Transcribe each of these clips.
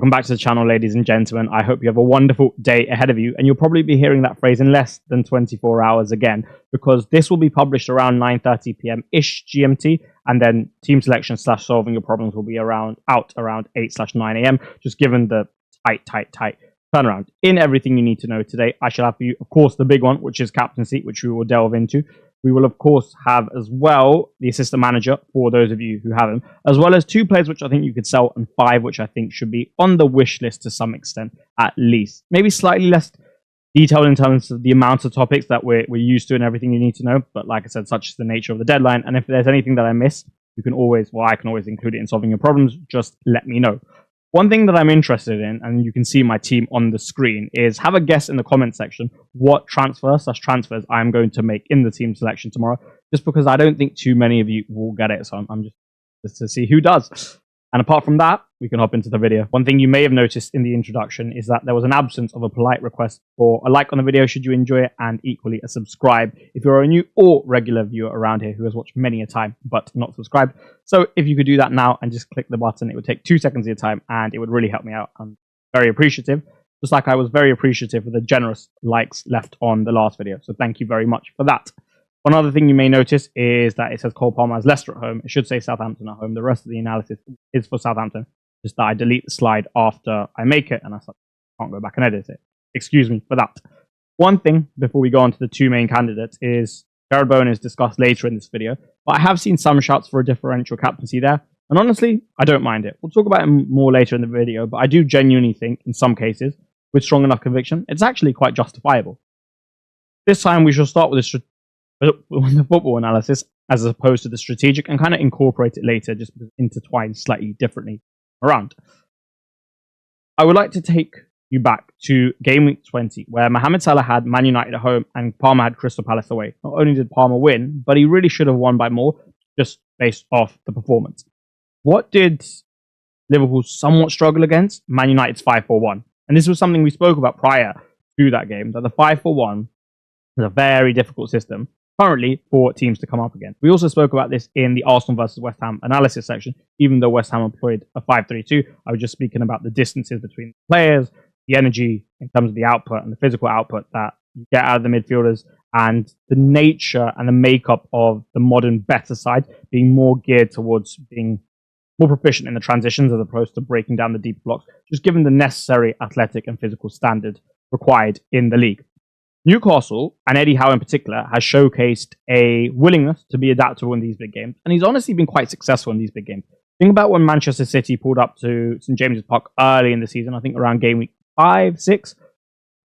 Welcome back to the channel, ladies and gentlemen. I hope you have a wonderful day ahead of you, and you'll probably be hearing that phrase in less than 24 hours again, because this will be published around 9:30 p.m.-ish GMT, and then team selection / solving your problems will be out around 8/9 a.m., just given the tight turnaround. In everything you need to know today, I shall have for you, of course, the big one, which is captaincy, which we will delve into. We will, of course, have as well the assistant manager for those of you who have him, as well as 2 players which I think you could sell and 5 which I think should be on the wish list to some extent, at least. Maybe slightly less detailed in terms of the amount of topics that we're used to and everything you need to know. But like I said, such is the nature of the deadline. And if there's anything that I miss, you can always, I can always include it in solving your problems. Just let me know. One thing that I'm interested in, and you can see my team on the screen, is have a guess in the comment section what transfers I'm going to make in the team selection tomorrow, just because I don't think too many of you will get it. So I'm just to see who does. And apart from that, we can hop into the video. One thing you may have noticed in the introduction is that there was an absence of a polite request for a like on the video should you enjoy it, and equally a subscribe if you're a new or regular viewer around here who has watched many a time but not subscribed. So if you could do that now and just click the button, it would take 2 seconds of your time and it would really help me out. I'm very appreciative, just like I was very appreciative of the generous likes left on the last video. So thank you very much for that. One other thing you may notice is that it says Cole Palmer has Leicester at home. It should say Southampton at home. The rest of the analysis is for Southampton. Just that I delete the slide after I make it, and I can't go back and edit it. Excuse me for that. One thing before we go on to the 2 main candidates is Jared Bowen is discussed later in this video, but I have seen some shouts for a differential captaincy there, and honestly, I don't mind it. We'll talk about it more later in the video, but I do genuinely think, in some cases, with strong enough conviction, it's actually quite justifiable. This time we shall start with the football analysis as opposed to the strategic, and kind of incorporate it later, just intertwine slightly differently around. I would like to take you back to game week 20, where Mohamed Salah had Man United at home and Palmer had Crystal Palace away. Not only did Palmer win, but he really should have won by more, just based off the performance. What did Liverpool somewhat struggle against? Man United's 5-4-1. And this was something we spoke about prior to that game, that the 5-4-1 is a very difficult system currently for teams to come up against. We also spoke about this in the Arsenal versus West Ham analysis section. Even though West Ham employed a 5-3-2, I was just speaking about the distances between the players, the energy in terms of the output and the physical output that you get out of the midfielders, and the nature and the makeup of the modern better side being more geared towards being more proficient in the transitions as opposed to breaking down the deep blocks, just given the necessary athletic and physical standard required in the league. Newcastle, and Eddie Howe in particular, has showcased a willingness to be adaptable in these big games, and he's honestly been quite successful in these big games. Think about when Manchester City pulled up to St James's Park early in the season, I think around game week 5-6,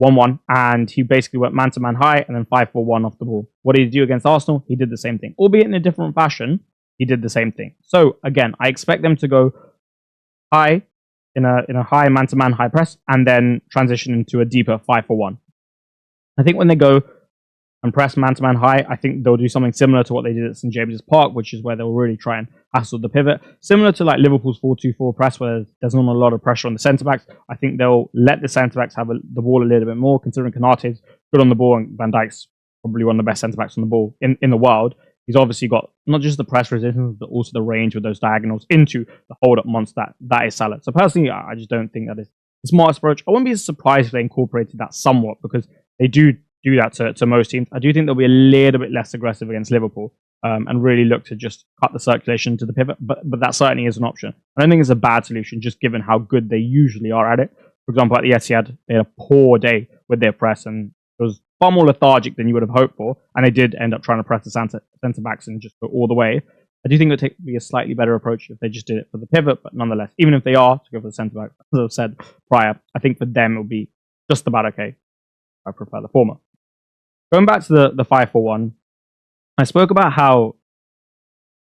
1-1, and he basically went man-to-man high and then 5-4-1 off the ball. What did he do against Arsenal? He did the same thing. Albeit in a different fashion, he did the same thing. So, again, I expect them to go high, in a high man-to-man high press, and then transition into a deeper 5-4-1. I think when they go and press man-to-man high, I think they'll do something similar to what they did at St James's Park, which is where they'll really try and hassle the pivot. Similar to like Liverpool's 4-2-4 press, where there's not a lot of pressure on the centre-backs. I think they'll let the centre-backs have the ball a little bit more, considering Konate's good on the ball, and Van Dijk's probably one of the best centre-backs on the ball in the world. He's obviously got not just the press resistance, but also the range with those diagonals into the hold-up monster that is Salah. So personally, I just don't think that is the smartest approach. I wouldn't be surprised if they incorporated that somewhat, because they do that to most teams. I do think they'll be a little bit less aggressive against Liverpool and really look to just cut the circulation to the pivot. But that certainly is an option. I don't think it's a bad solution, just given how good they usually are at it. For example, at the Etihad, they had a poor day with their press, and it was far more lethargic than you would have hoped for. And they did end up trying to press the centre-backs and just go all the way. I do think it would be a slightly better approach if they just did it for the pivot, but nonetheless, even if they are to go for the centre-back, as I've said prior, I think for them it will be just about okay. I prefer the former. Going back to the 5-4-1, I spoke about how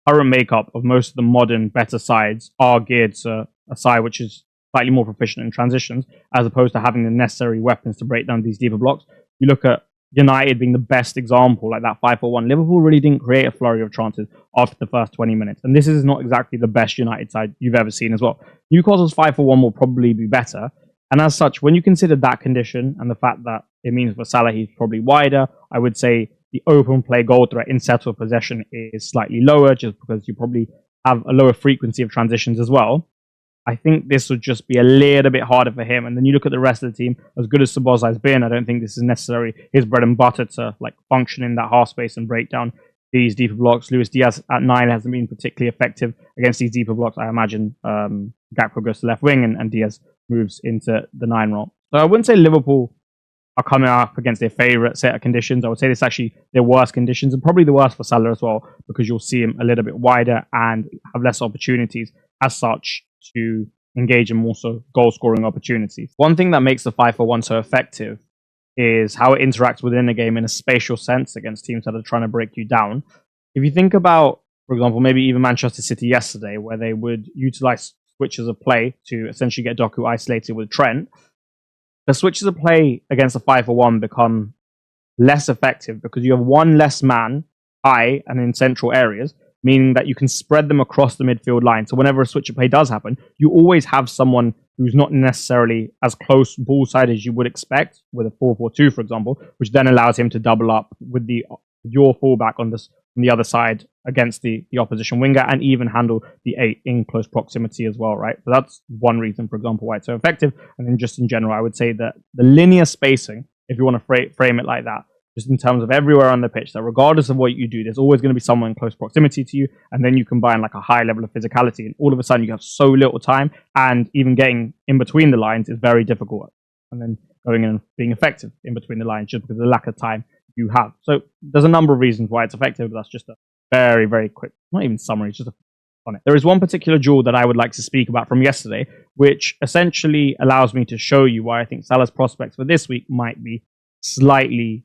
current makeup of most of the modern better sides are geared to a side which is slightly more proficient in transitions, as opposed to having the necessary weapons to break down these deeper blocks. You look at United being the best example, like that 5-4-1. Liverpool really didn't create a flurry of chances after the first 20 minutes. And this is not exactly the best United side you've ever seen as well. Newcastle's 5-4-1 will probably be better. And as such, when you consider that condition and the fact that it means for Salah he's probably wider, I would say the open play goal threat in settled possession is slightly lower, just because you probably have a lower frequency of transitions as well. I think this would just be a little bit harder for him. And then you look at the rest of the team, as good as Sabozai's been, I don't think this is necessarily his bread and butter to like function in that half space and break down these deeper blocks. Luis Diaz at 9 hasn't been particularly effective against these deeper blocks. I imagine Gakpo goes to left wing and Diaz moves into the 9 role. So I wouldn't say Liverpool are coming up against their favourite set of conditions. I would say this is actually their worst conditions, and probably the worst for Salah as well, because you'll see him a little bit wider and have less opportunities as such to engage in more so goal-scoring opportunities. One thing that makes the 5-4-1 so effective is how it interacts within the game in a spatial sense against teams that are trying to break you down. If you think about, for example, maybe even Manchester City yesterday, where they would utilize switches of play to essentially get Doku isolated with Trent, the switches of play against the 5-4-1 become less effective because you have one less man high and in central areas, meaning that you can spread them across the midfield line. So whenever a switch of play does happen, you always have someone who's not necessarily as close ball side as you would expect with a 4-4-2, for example, which then allows him to double up with your fullback on the other side against the opposition winger, and even handle the 8 in close proximity as well, right? So that's one reason, for example, why it's so effective. And then just in general, I would say that the linear spacing, if you want to frame it like that, just in terms of everywhere on the pitch, that regardless of what you do, there's always going to be someone in close proximity to you, and then you combine like a high level of physicality, and all of a sudden you have so little time, and even getting in between the lines is very difficult, and then going in and being effective in between the lines just because of the lack of time you have. So there's a number of reasons why it's effective, but that's just a very, very quick, not even summary, just on it. There is one particular duel that I would like to speak about from yesterday, which essentially allows me to show you why I think Salah's prospects for this week might be slightly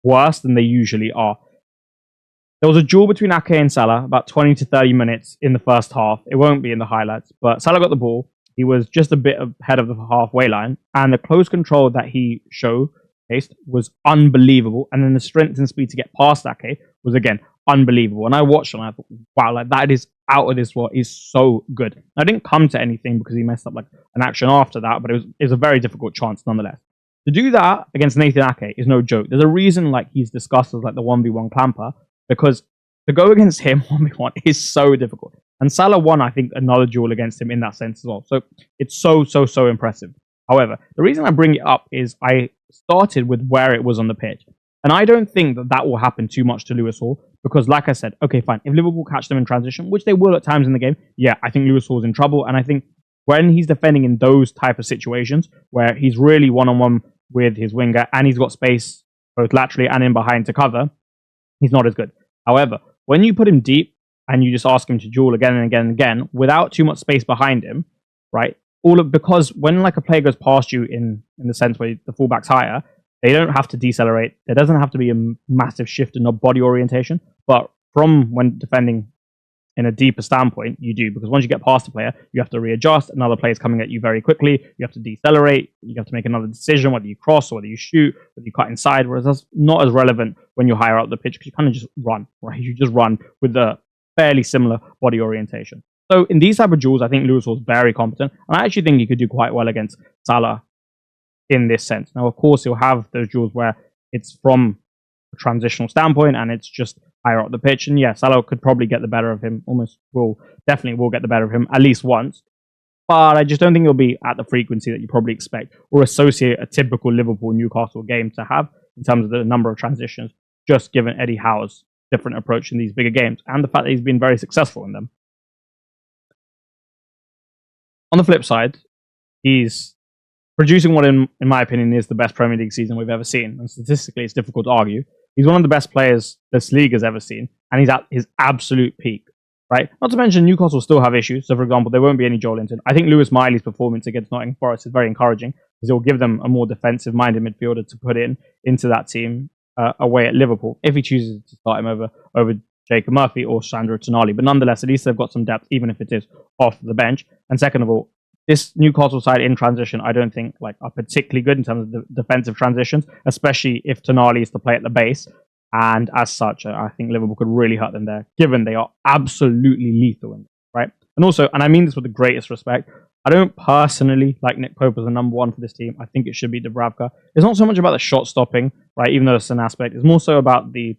worse than they usually are. There was a duel between Ake and Salah, about 20 to 30 minutes in the first half. It won't be in the highlights, but Salah got the ball. He was just a bit ahead of the halfway line, and the close control that he showcased was unbelievable. And then the strength and speed to get past Ake was, again, unbelievable. And I watched it and I thought, wow, like that is out of this world. Is so good. I didn't come to anything because he messed up like an action after that, but it was a very difficult chance nonetheless. To do that against Nathan Ake is no joke. There's a reason like he's discussed as like the 1v1 clamper, because to go against him 1v1 is so difficult. And Salah won, I think, another duel against him in that sense as well. So it's so impressive. However, the reason I bring it up is I started with where it was on the pitch. And I don't think that will happen too much to Lewis Hall, because like I said, okay, fine. If Liverpool catch them in transition, which they will at times in the game, yeah, I think Lewis Hall's in trouble. And I think when he's defending in those type of situations where he's really one-on-one with his winger and he's got space both laterally and in behind to cover, he's not as good. However, when you put him deep and you just ask him to duel again and again and again without too much space behind him, right? Because when like a player goes past you in the sense where the fullback's higher, they don't have to decelerate. There doesn't have to be a massive shift in body orientation. But from when defending in a deeper standpoint, you do, because once you get past the player, you have to readjust. Another player is coming at you very quickly. You have to decelerate. You have to make another decision, whether you cross or whether you shoot, whether you cut inside. Whereas that's not as relevant when you're higher up the pitch, because you kind of just run, right? You just run with a fairly similar body orientation. So in these type of duels, I think Lewis was very competent, and I actually think he could do quite well against Salah in this sense. Now, of course, he'll have those duels where it's from a transitional standpoint and it's just higher up the pitch. And yeah, Salah could probably get the better of him. Definitely will get the better of him at least once. But I just don't think it'll be at the frequency that you probably expect or associate a typical Liverpool-Newcastle game to have in terms of the number of transitions, just given Eddie Howe's different approach in these bigger games and the fact that he's been very successful in them. On the flip side, he's producing what, in my opinion, is the best Premier League season we've ever seen. And statistically, it's difficult to argue. He's one of the best players this league has ever seen, and he's at his absolute peak, right? Not to mention, Newcastle still have issues. So, for example, there won't be any Joel Linton. I think Lewis Miley's performance against Nottingham Forest is very encouraging, because it will give them a more defensive-minded midfielder to put into that team away at Liverpool, if he chooses to start him over Jacob Murphy or Sandro Tonali. But nonetheless, at least they've got some depth, even if it is off the bench. And second of all, this Newcastle side in transition, I don't think are particularly good in terms of the defensive transitions, especially if Tonali is to play at the base. And as such, I think Liverpool could really hurt them there, given they are absolutely lethal in it, right? And also, and I mean this with the greatest respect, I don't personally like Nick Pope as the number one for this team. I think it should be Dubravka. It's not so much about the shot stopping, right? Even though it's an aspect, it's more so about the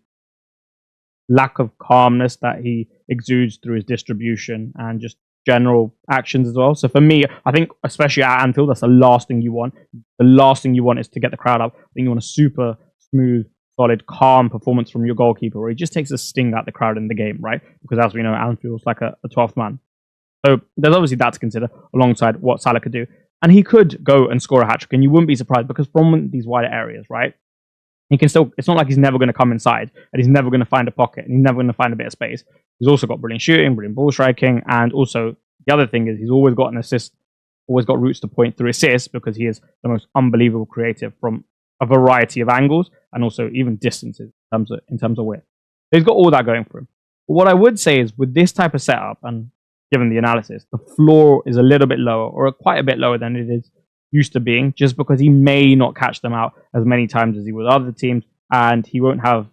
lack of calmness that he exudes through his distribution and just general actions as well. So for me, I think especially at Anfield, that's the last thing you want. The last thing you want is to get the crowd up. I think you want a super smooth, solid, calm performance from your goalkeeper, where he just takes a sting out the crowd in the game, right? Because as we know, Anfield's like a 12th man. So there's obviously that to consider alongside what Salah could do. And he could go and score a hat-trick, and you wouldn't be surprised because from these wider areas, right, he can still, it's not like he's never going to come inside and he's never going to find a pocket and he's never going to find a bit of space. He's also got brilliant shooting, brilliant ball striking, and also the other thing is he's always got an assist, always got routes to point through assists because he is the most unbelievable creative from a variety of angles and also even distances in terms of width. So he's got all that going for him. But what I would say is with this type of setup and given the analysis, the floor is a little bit lower or quite a bit lower than it is used to being, just because he may not catch them out as many times as he would other teams, and he won't have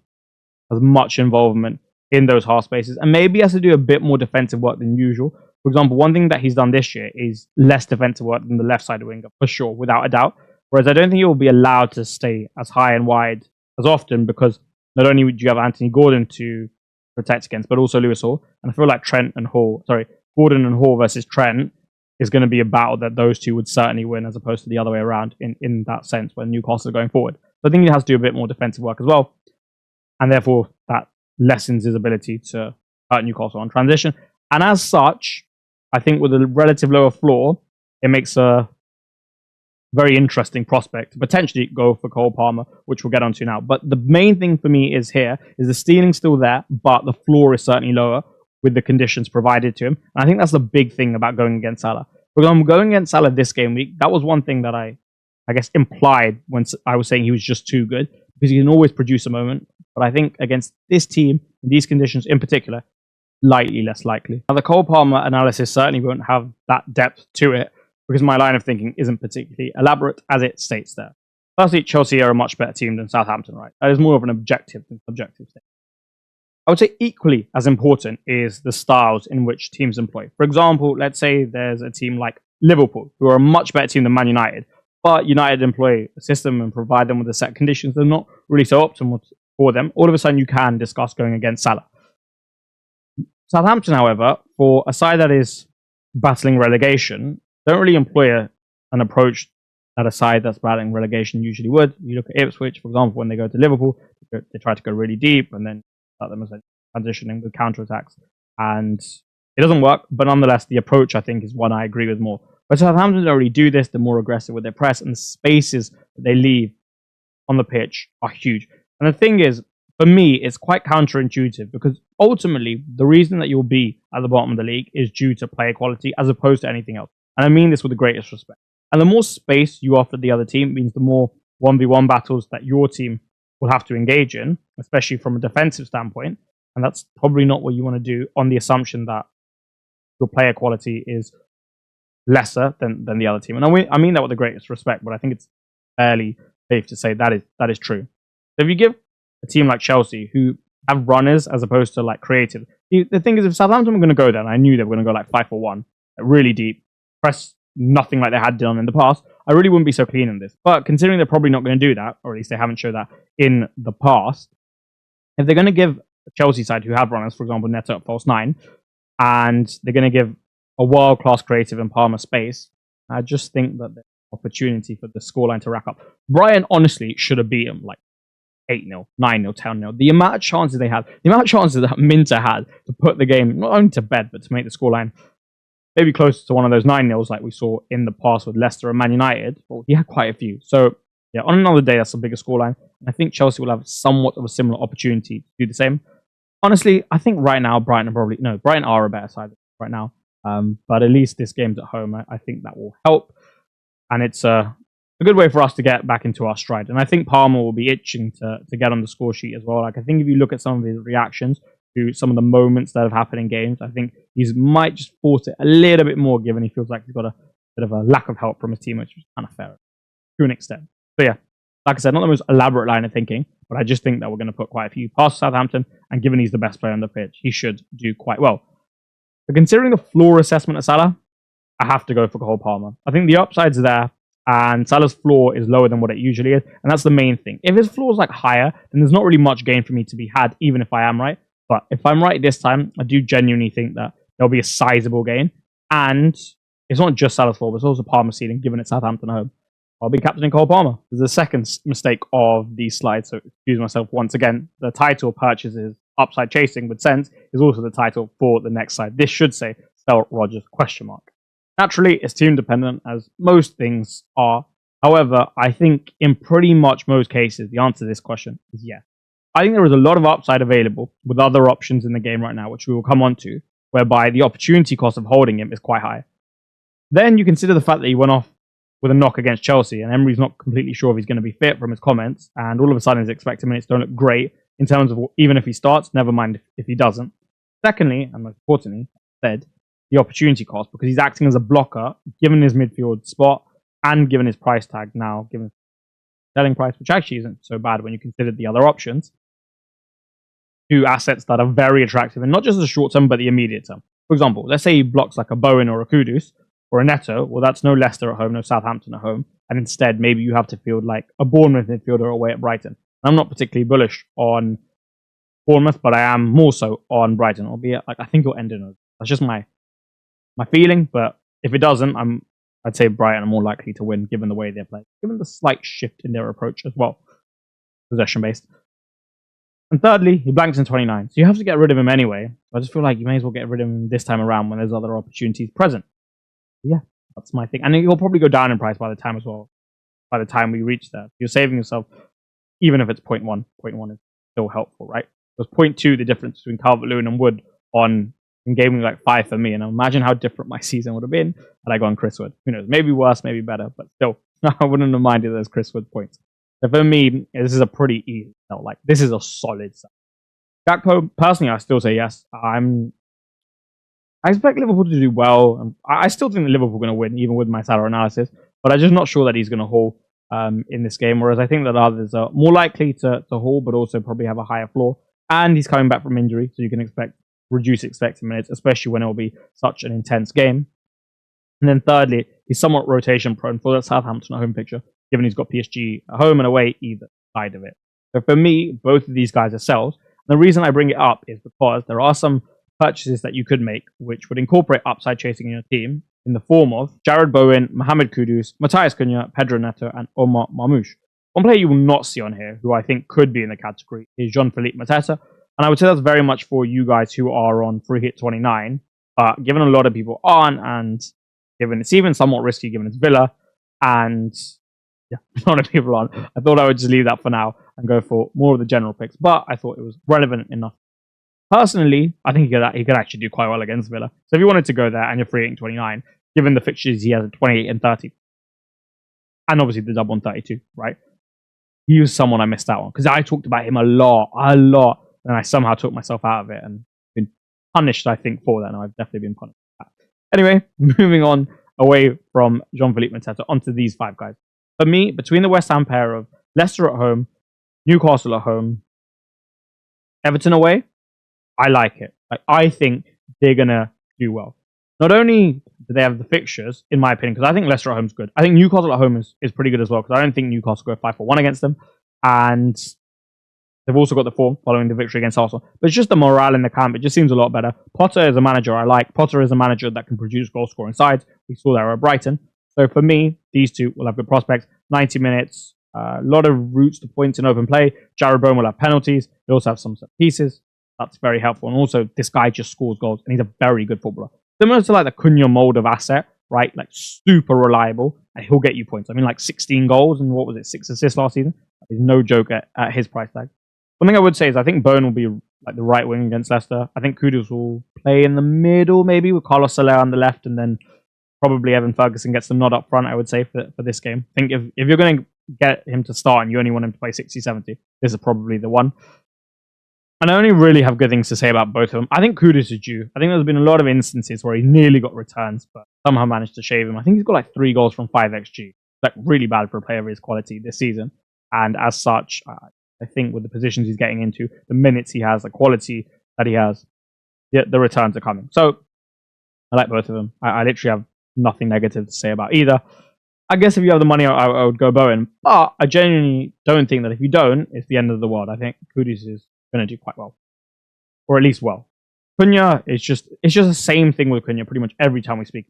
as much involvement in those half spaces, and maybe he has to do a bit more defensive work than usual. For example, one thing that he's done this year is less defensive work than the left side of winger, for sure, without a doubt. Whereas I don't think he will be allowed to stay as high and wide as often, because not only do you have Anthony Gordon to protect against, but also Lewis Hall, and I feel like Gordon and Hall versus Trent is going to be a battle that those two would certainly win, as opposed to the other way around in that sense when Newcastle are going forward. So I think he has to do a bit more defensive work as well, and therefore that lessens his ability to hurt Newcastle on transition. And as such, I think with a relative lower floor, it makes a very interesting prospect to potentially go for Cole Palmer, which we'll get onto now. But the main thing for me is the ceiling's still there, but the floor is certainly lower with the conditions provided to him. And I think that's the big thing about going against Salah. Because I'm going against Salah this game week. That was one thing that I guess implied when I was saying he was just too good, because he can always produce a moment. But I think against this team, in these conditions in particular, slightly less likely. Now, the Cole Palmer analysis certainly won't have that depth to it, because my line of thinking isn't particularly elaborate, as it states there. Firstly, Chelsea are a much better team than Southampton, right? That is more of an objective than subjective thing. I would say equally as important is the styles in which teams employ. For example, let's say there's a team like Liverpool, who are a much better team than Man United, but United employ a system and provide them with the set conditions that are not really so optimal for them. All of a sudden, you can discuss going against Salah. Southampton, however, for a side that is battling relegation, don't really employ an approach that a side that's battling relegation usually would. You look at Ipswich, for example, when they go to Liverpool, they try to go really deep and then start them as transitioning with counterattacks. And it doesn't work, but nonetheless, the approach, I think, is one I agree with more. But Southampton don't really do this. They're more aggressive with their press, and the spaces that they leave on the pitch are huge. And the thing is, for me, it's quite counterintuitive, because ultimately, the reason that you'll be at the bottom of the league is due to player quality as opposed to anything else. And I mean this with the greatest respect. And the more space you offer the other team means the more 1v1 battles that your team will have to engage in, especially from a defensive standpoint. And that's probably not what you want to do on the assumption that your player quality is lesser than the other team. And I mean that with the greatest respect, but I think it's fairly safe to say that is true. So if you give a team like Chelsea, who have runners as opposed to like creative, the thing is, if Southampton were going to go there, and I knew they were going to go like 5-4-1, really deep, press nothing like they had done in the past, I really wouldn't be so keen on this. But considering they're probably not going to do that, or at least they haven't shown that in the past, if they're going to give a Chelsea side who have runners, for example, Neto at false 9, and they're going to give a world-class creative in Palmer space, I just think that there's an opportunity for the scoreline to rack up. Brighton honestly should have beat them like 8-0, 9-0, 10-0. The amount of chances they had, the amount of chances that Minter had to put the game not only to bed, but to make the scoreline maybe close to one of those 9-0s like we saw in the past with Leicester and Man United. Well, he had quite a few. So, yeah, on another day, that's a bigger scoreline. I think Chelsea will have somewhat of a similar opportunity to do the same. Honestly, I think right now, Brighton are a better side right now. But at least this game's at home. I think that will help. And it's a good way for us to get back into our stride. And I think Palmer will be itching to get on the score sheet as well. Like, I think if you look at some of his reactions to some of the moments that have happened in games, I think he might just force it a little bit more, given he feels like he's got a bit of a lack of help from his team, which is kind of fair to an extent. So yeah, like I said, not the most elaborate line of thinking, but I just think that we're going to put quite a few past Southampton, and given he's the best player on the pitch, he should do quite well. But considering the floor assessment of Salah, I have to go for Cole Palmer. I think the upside's there, and Salah's floor is lower than what it usually is, and that's the main thing. If his floor is like higher, then there's not really much gain for me to be had, even if I am right. But if I'm right this time, I do genuinely think that there'll be a sizable gain. And it's not just Salah's floor, but it's also Palmer's ceiling, given it's Southampton at home. I'll be captaining Cole Palmer. This is the second mistake of these slides, so excuse myself once again. The title purchases upside chasing with sense is also the title for the next slide. This should say Sell Rodgers ? Naturally, it's team dependent, as most things are. However, I think in pretty much most cases, the answer to this question is yes. I think there is a lot of upside available with other options in the game right now, which we will come on to, whereby the opportunity cost of holding him is quite high. Then you consider the fact that he went off with a knock against Chelsea, and Emery's not completely sure if he's going to be fit from his comments, and all of a sudden his expected minutes don't look great in terms of even if he starts, never mind if he doesn't. Secondly, and most importantly, said the opportunity cost, because he's acting as a blocker, given his midfield spot, and given his price tag now, given his selling price, which actually isn't so bad when you consider the other options. Two assets that are very attractive, and not just the short term, but the immediate term. For example, let's say he blocks like a Bowen or a Kudus, or a Neto. Well, that's no Leicester at home, no Southampton at home, and instead maybe you have to field like a Bournemouth midfielder away at Brighton. I'm not particularly bullish on Bournemouth, but I am more so on Brighton, albeit like I think it'll end in a. That's just my feeling, but if it doesn't, I'd say Brighton are more likely to win given the way they're playing, given the slight shift in their approach as well, possession based. And thirdly, he blanks in 29, so you have to get rid of him anyway. I just feel like you may as well get rid of him this time around when there's other opportunities present. Yeah, that's my thing. And he'll probably go down in price by the time as well. By the time we reach there, you're saving yourself, even if it's 0.1. 0.1 is still helpful, right? Because 0.2, the difference between Calvert-Lewin and Wood in gaming like 5 for me. And imagine how different my season would have been had I gone Chris Wood. Who knows? Maybe worse, maybe better, but still, I wouldn't have minded those Chris Wood points. So for me, this is a pretty easy sell. Like, this is a solid sell. Gakpo, personally, I still say yes. I expect Liverpool to do well. And I still think that Liverpool are going to win, even with my Salah analysis. But I'm just not sure that he's going to haul in this game. Whereas I think that others are more likely to haul, but also probably have a higher floor. And he's coming back from injury, so you can expect reduce expected minutes, especially when it will be such an intense game. And then thirdly, he's somewhat rotation prone for that Southampton at home picture, given he's got PSG at home and away either side of it. So for me, both of these guys are sells. And the reason I bring it up is because there are some purchases that you could make which would incorporate upside chasing in your team in the form of Jared Bowen, Mohamed Kudus, Matthias Cunha, Pedro Neto, and Omar Marmoush. One player you will not see on here, who I think could be in the category, is Jean-Philippe Mateta. And I would say that's very much for you guys who are on free hit 29. Given a lot of people aren't, and given it's even somewhat risky given it's Villa, and yeah, a lot of people aren't, I thought I would just leave that for now and go for more of the general picks. But I thought it was relevant enough. Personally, I think he could actually do quite well against Villa. So if you wanted to go there and you're free hitting 29, given the fixtures he has at 28 and 30, and obviously the double on 32, right? He was someone I missed out on because I talked about him a lot, and I somehow took myself out of it and been punished, I think, for that. And I've definitely been punished for that. Anyway, moving on away from Jean-Philippe Mateta onto these 5 guys. For me, between the West Ham pair of Leicester at home, Newcastle at home, Everton away, I like it. Like, I think they're going to do well. Not only do they have the fixtures, in my opinion, because I think Leicester at home is good. I think Newcastle at home is pretty good as well, because I don't think Newcastle go 5-4-1 against them. And they've also got the form following the victory against Arsenal. But it's just the morale in the camp. It just seems a lot better. Potter is a manager I like. Potter is a manager that can produce goal-scoring sides. We saw that at Brighton. So for me, these two will have good prospects. 90 minutes, a lot of routes to points in open play. Jared Bowen will have penalties. He'll also have some set pieces. That's very helpful. And also, this guy just scores goals, and he's a very good footballer. Similar to like the Cunha mold of asset, right? Like super reliable, and he'll get you points. I mean, like 16 goals and 6 assists last season. He's no joke at his price tag. One thing I would say is I think Bowen will be like the right wing against Leicester. I think Kudus will play in the middle, maybe with Carlos Soler on the left, and then probably Evan Ferguson gets the nod up front, I would say, for this game. I think if you're going to get him to start and you only want him to play 60-70, this is probably the one. And I only really have good things to say about both of them. I think Kudus is due. I think there's been a lot of instances where he nearly got returns, but somehow managed to shave him. I think he's got like 3 goals from 5 XG. Like really bad for a player of his quality this season. And as such, I think with the positions he's getting into, the minutes he has, the quality that he has, the returns are coming. So I like both of them. I literally have nothing negative to say about either. I guess if you have the money, I would go Bowen. But I genuinely don't think that if you don't, it's the end of the world. I think Kudus is going to do quite well. Or at least well. Cunha is it's just the same thing with Cunha pretty much every time we speak.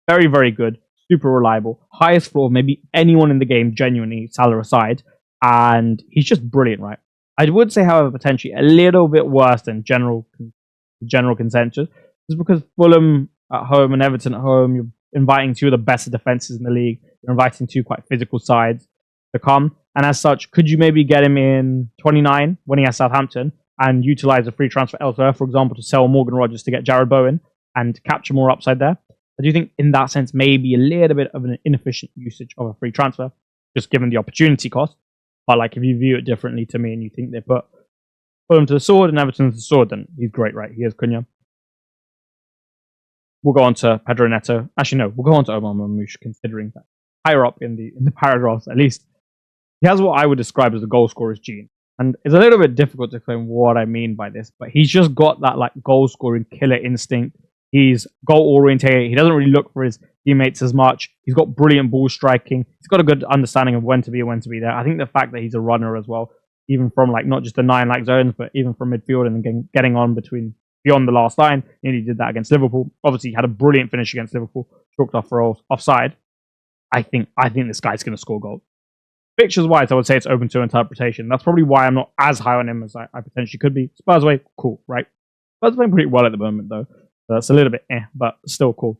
Very, very good, super reliable, highest floor of maybe anyone in the game, genuinely, Salah aside, and he's just brilliant, right? I would say, however, potentially a little bit worse than general consensus, just because Fulham at home and Everton at home, you're inviting two of the best defenses in the league. You're inviting two quite physical sides to come, and as such, could you maybe get him in 29 when he has Southampton and utilize a free transfer elsewhere, for example, to sell Morgan Rogers to get Jared Bowen and capture more upside there? I do think in that sense, maybe a little bit of an inefficient usage of a free transfer, just given the opportunity cost. But like, if you view it differently to me and you think they put him to the sword and Everton to the sword, then he's great, right? He is Cunha. We'll go on to Pedro Neto. Actually, no, we'll go on to Omar Mamouche, considering that higher up in the paragraphs, at least. He has what I would describe as the goal scorer's gene. And it's a little bit difficult to explain what I mean by this, but he's just got that like goal scoring killer instinct. He's goal orientated. He doesn't really look for his teammates as much. He's got brilliant ball striking. He's got a good understanding of when to be and when to be there. I think the fact that he's a runner as well, even from like not just the 9 like zones, but even from midfield and getting on beyond the last line. He did that against Liverpool. Obviously, he had a brilliant finish against Liverpool, chalked off for offside. I think this guy's going to score goals. Fixtures wise, I would say it's open to interpretation. That's probably why I'm not as high on him as I potentially could be. Spurs away, cool, right? Spurs playing pretty well at the moment though. So that's a little bit but still cool.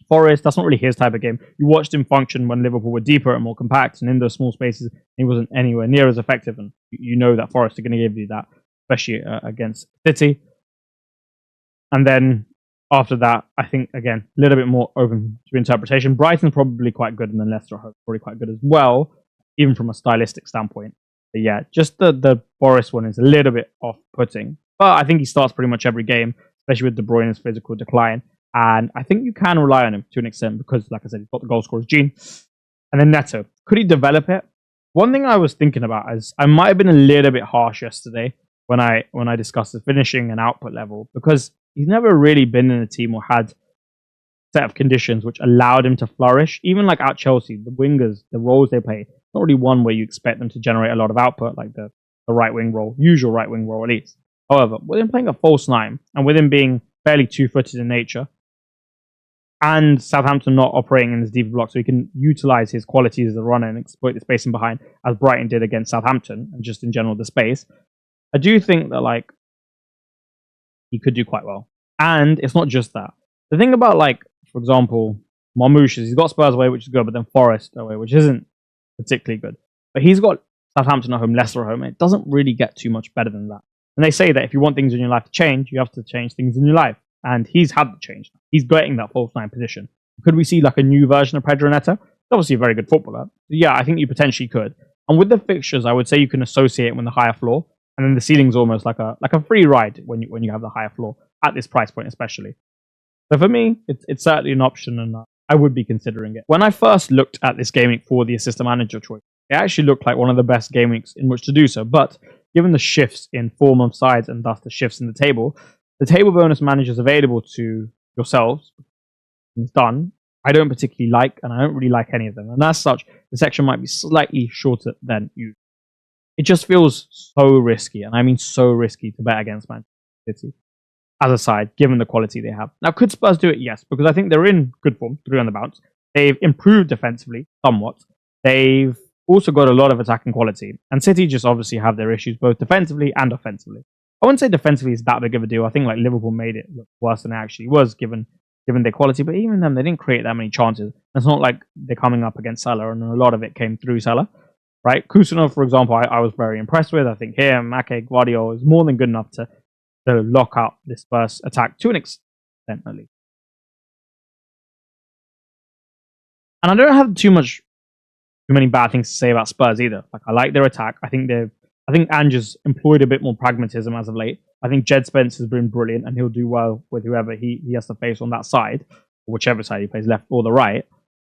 Forest, that's not really his type of game. You watched him function when Liverpool were deeper and more compact, and in those small spaces, he wasn't anywhere near as effective. And you know that Forest are going to give you that, especially against City. And then after that, I think, again, a little bit more open to interpretation. Brighton's probably quite good, and then Leicester are probably quite good as well, even from a stylistic standpoint. But yeah, just the Forest one is a little bit off-putting. But I think he starts pretty much every game, especially with De Bruyne's physical decline. And I think you can rely on him to an extent because, like I said, he's got the goal scorer's gene. And then Neto. Could he develop it? One thing I was thinking about is I might have been a little bit harsh yesterday when I discussed the finishing and output level, because he's never really been in a team or had a set of conditions which allowed him to flourish. Even like at Chelsea, the wingers, the roles they play, not really one where you expect them to generate a lot of output, like the right wing role, usual right wing role at least. However, with him playing a false 9 and with him being fairly two-footed in nature, and Southampton not operating in this deeper block, so he can utilize his qualities as a runner and exploit the spacing behind, as Brighton did against Southampton, and just in general the space. I do think that like he could do quite well. And it's not just that. The thing about, like, for example, Marmouche is he's got Spurs away, which is good, but then Forest away, which isn't particularly good. But he's got Southampton at home, Leicester at home, and it doesn't really get too much better than that. And they say that if you want things in your life to change, you have to change things in your life. And he's had the change. He's getting that false 9 position. Could we see like a new version of Pedro Neto? He's obviously a very good footballer. Yeah, I think you potentially could. And with the fixtures, I would say you can associate it with the higher floor. And then the ceiling's almost like a free ride when you have the higher floor at this price point, especially. So for me, it's certainly an option, and I would be considering it. When I first looked at this game week for the assistant manager choice, it actually looked like one of the best game weeks in which to do so. But given the shifts in form of sides and thus the shifts in the table bonus managers available to yourselves, it's done, I don't particularly like, and I don't really like any of them. And as such, the section might be slightly shorter than usual. It just feels so risky, and I mean so risky to bet against Manchester City as a side, given the quality they have. Now, could Spurs do it? Yes, because I think they're in good form, 3 on the bounce. They've improved defensively somewhat. They've also got a lot of attacking quality. And City just obviously have their issues, both defensively and offensively. I wouldn't say defensively is that big of a deal. I think like Liverpool made it look worse than it actually was, given their quality. But even them, they didn't create that many chances. It's not like they're coming up against Salah, and a lot of it came through Salah. Right? Kusanov, for example, I was very impressed with. I think him, Ake, Guardiola is more than good enough to lock out this Spurs attack to an extent, at least. And I don't have too many bad things to say about Spurs either. Like, I like their attack. I think Ange's employed a bit more pragmatism as of late. I think Jed Spence has been brilliant, and he'll do well with whoever he has to face on that side, whichever side he plays, left or the right.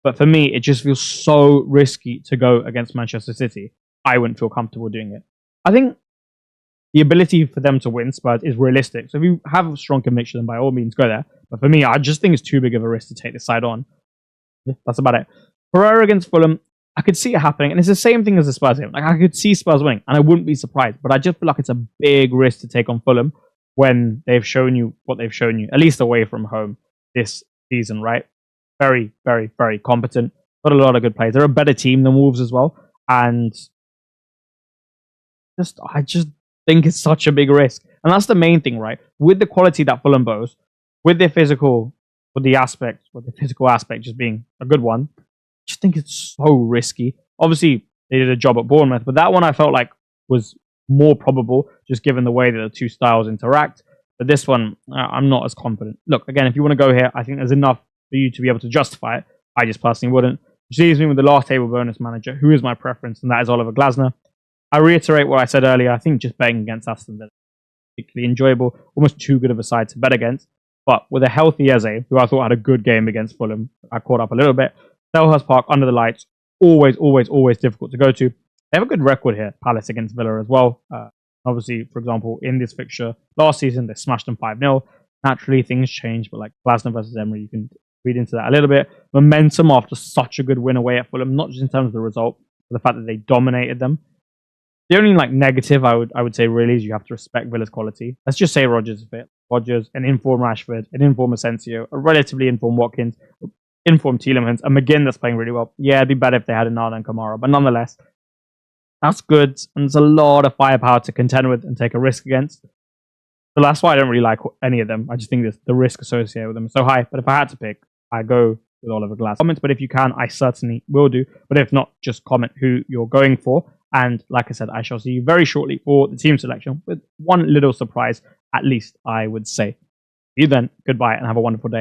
But for me, it just feels so risky to go against Manchester City. I wouldn't feel comfortable doing it. I think the ability for them to win Spurs is realistic. So if you have a strong conviction, then by all means go there. But for me, I just think it's too big of a risk to take this side on. Yeah, that's about it. Pereira against Fulham, I could see it happening. And it's the same thing as the Spurs game. Like, I could see Spurs winning, and I wouldn't be surprised. But I just feel like it's a big risk to take on Fulham when they've shown you what they've shown you, at least away from home this season, right? Very, very, very competent. Got a lot of good players. They're a better team than Wolves as well. And I just think it's such a big risk. And that's the main thing, right? With the quality that Fulham boast, with their physical, with the physical aspect just being a good one, I just think it's so risky. Obviously, they did a job at Bournemouth, but that one I felt like was more probable, just given the way that the two styles interact. But this one, I'm not as confident. Look, again, if you want to go here, I think there's enough for you to be able to justify it. I just personally wouldn't. Which leaves me with the last table bonus manager, who is my preference, and that is Oliver Glasner. I reiterate what I said earlier. I think just betting against Aston Villa is particularly enjoyable, almost too good of a side to bet against. But with a healthy Eze, who I thought had a good game against Fulham, I caught up a little bit. Selhurst Park under the lights, always, always, always difficult to go to. They have a good record here, Palace against Villa as well. Obviously, for example, in this fixture last season, they smashed them 5-0. Naturally, things change, but like Glasner versus Emery, you can read into that a little bit. Momentum after such a good win away at Fulham, not just in terms of the result, but the fact that they dominated them. The only negative I would say really is you have to respect Villa's quality. Let's just say Rodgers is fit. Rodgers, an informed Rashford, an informed Asensio, a relatively informed Watkins, informed Tielemans, and McGinn that's playing really well. Yeah, it'd be better if they had Anana and Kamara, but nonetheless, that's good, and there's a lot of firepower to contend with and take a risk against. So that's why I don't really like any of them. I just think the risk associated with them is so high. But if I had to pick, I go with Oliver Glasner. Comments, but if you can, I certainly will do. But if not, just comment who you're going for. And like I said, I shall see you very shortly for the team selection with one little surprise, at least I would say. See you then. Goodbye and have a wonderful day.